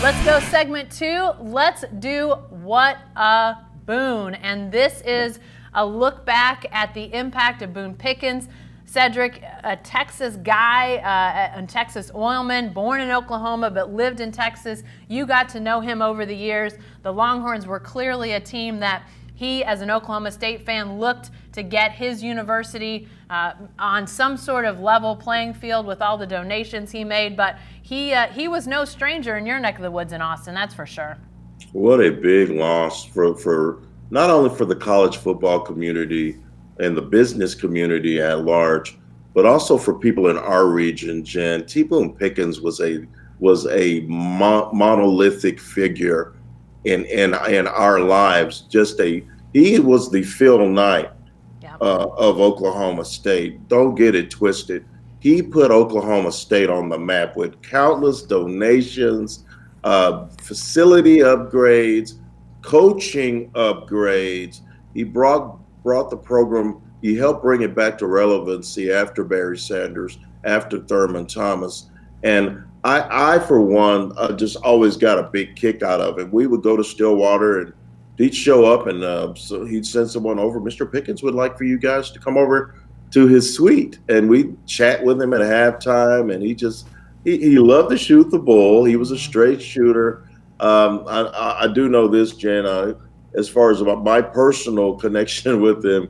Let's go segment 2. Let's do What a Boone. And this is a look back at the impact of Boone Pickens. Cedric, a Texas guy, a Texas oilman, born in Oklahoma but lived in Texas. You got to know him over the years. The Longhorns were clearly a team that he, as an Oklahoma State fan, looked to get his university on some sort of level playing field with all the donations he made. But he was no stranger in your neck of the woods in Austin, that's for sure. What a big loss for not only for the college football community and the business community at large, but also for people in our region. Jen, T. Boone Pickens was a monolithic figure in our lives. He was the Phil Knight of Oklahoma State. Don't get it twisted. He put Oklahoma State on the map with countless donations, facility upgrades, coaching upgrades. He brought the program, he helped bring it back to relevancy after Barry Sanders, after Thurman Thomas. And I for one, just always got a big kick out of it. We would go to Stillwater and he'd show up and so he'd send someone over. Mr. Pickens would like for you guys to come over to his suite. And we'd chat with him at halftime. And he loved to shoot the bull. He was a straight shooter. I do know this, Jen, as far as about my personal connection with him.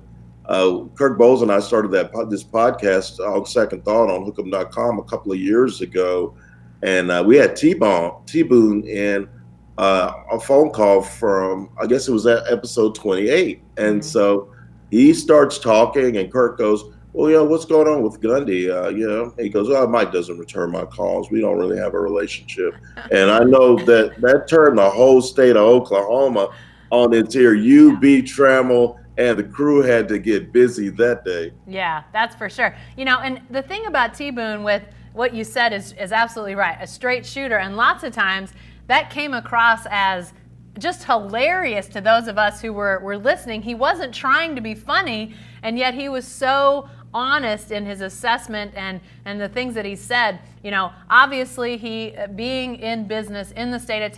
Kirk Bowles and I started this podcast on Second Thought on Hook'em.com a couple of years ago. And we had T-Boone in a phone call from, I guess it was at episode 28. And so he starts talking and Kirk goes, well, yeah, what's going on with Gundy? He goes, oh, Mike doesn't return my calls. We don't really have a relationship. And I know that turned the whole state of Oklahoma on its ear. UB Trammell and the crew had to get busy that day. Yeah, that's for sure. And the thing about T-Boone with what you said is absolutely right. A straight shooter. And lots of times that came across as just hilarious to those of us who were listening. He wasn't trying to be funny, and yet he was so honest in his assessment and the things that he said. Obviously he, being in business in the state of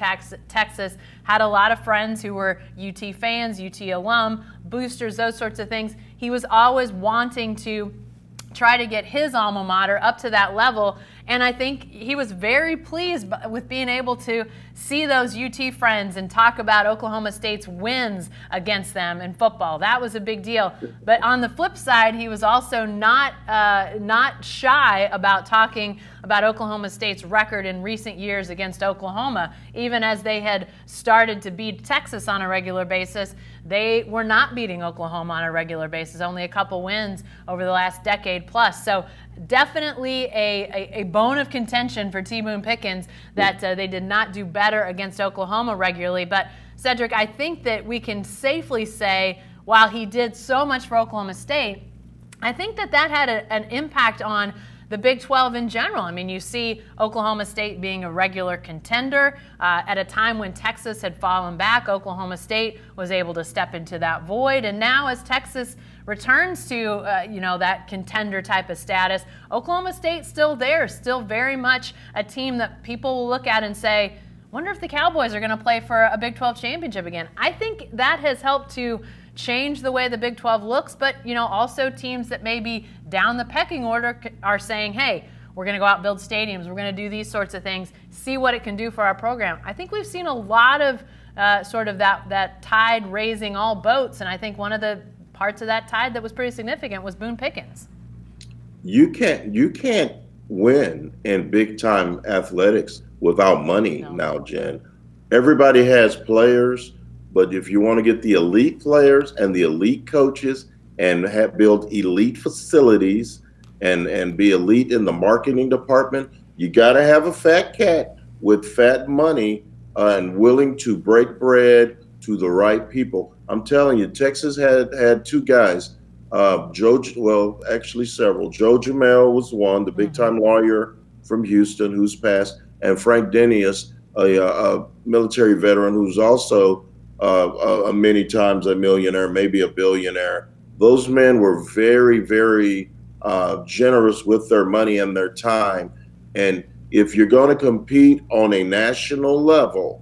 Texas, had a lot of friends who were UT fans, UT alum, boosters, those sorts of things. He was always wanting to try to get his alma mater up to that level. And I think he was very pleased with being able to see those UT friends and talk about Oklahoma State's wins against them in football. That was a big deal. But on the flip side, he was also not shy about talking about Oklahoma State's record in recent years against Oklahoma. Even as they had started to beat Texas on a regular basis, they were not beating Oklahoma on a regular basis, only a couple wins over the last decade plus. So definitely a bone of contention for T. Boone Pickens that they did not do better against Oklahoma regularly. But Cedric, I think that we can safely say, while he did so much for Oklahoma State, I think that had an impact on the Big 12 in general. I mean, you see Oklahoma State being a regular contender at a time when Texas had fallen back. Oklahoma State was able to step into that void. And now as Texas returns to, that contender type of status, Oklahoma State's still there, still very much a team that people will look at and say, wonder if the Cowboys are going to play for a Big 12 championship again. I think that has helped to change the way the Big 12 looks, but also teams that maybe down the pecking order are saying, hey, we're going to go out and build stadiums, we're going to do these sorts of things, see what it can do for our program. I think we've seen a lot of sort of that tide raising all boats, and I think one of the parts of that tide that was pretty significant was Boone Pickens. You can't win in big time athletics without money now, Jen. Everybody has players, but if you want to get the elite players and the elite coaches and build elite facilities and be elite in the marketing department, you got to have a fat cat with fat money and willing to break bread to the right people. I'm telling you, Texas had two guys, several. Joe Jamel was one, the big-time lawyer from Houston who's passed, and Frank Denius, a military veteran who's also many times a millionaire, maybe a billionaire. Those men were very, very generous with their money and their time. And if you're going to compete on a national level,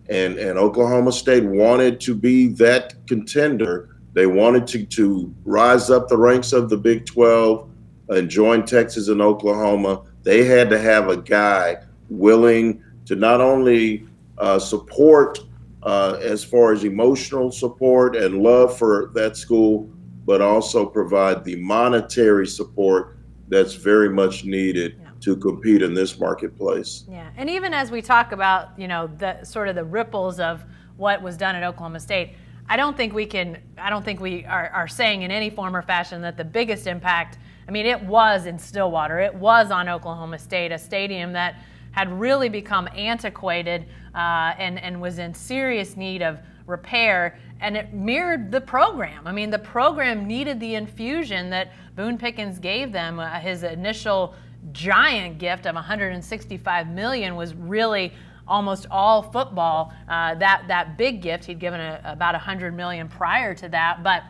and Oklahoma State wanted to be that contender, they wanted to rise up the ranks of the Big 12 and join Texas and Oklahoma, they had to have a guy willing to not only support as far as emotional support and love for that school, but also provide the monetary support that's very much needed to compete in this marketplace. Yeah, and even as we talk about, the sort of the ripples of what was done at Oklahoma State, I don't think we are saying in any form or fashion that the biggest impact, it was in Stillwater. It was on Oklahoma State, a stadium that had really become antiquated and was in serious need of repair, and it mirrored the program. The program needed the infusion that Boone Pickens gave them. His initial giant gift of $165 million was really almost all football. That big gift, he'd given about $100 million prior to that, but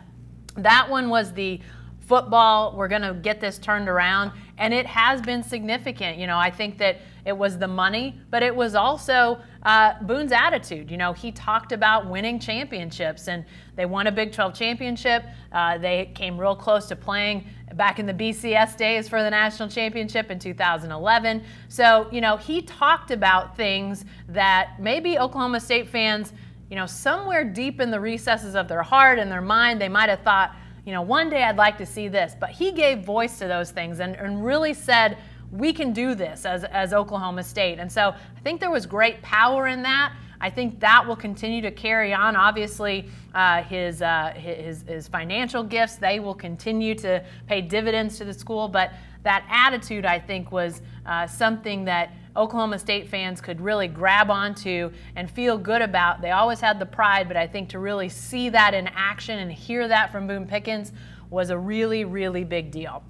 that one was the football. We're going to get this turned around, and it has been significant. I think that it was the money, but it was also Boone's attitude. He talked about winning championships, and they won a Big 12 championship. They came real close to playing back in the BCS days for the national championship in 2011. So, he talked about things that maybe Oklahoma State fans, somewhere deep in the recesses of their heart and their mind, they might have thought, one day I'd like to see this. But he gave voice to those things and really said, we can do this as Oklahoma State. And so I think there was great power in that. I think that will continue to carry on. Obviously, his financial gifts, they will continue to pay dividends to the school. But that attitude, I think, was something that Oklahoma State fans could really grab onto and feel good about. They always had the pride, but I think to really see that in action and hear that from Boone Pickens was a really, really big deal.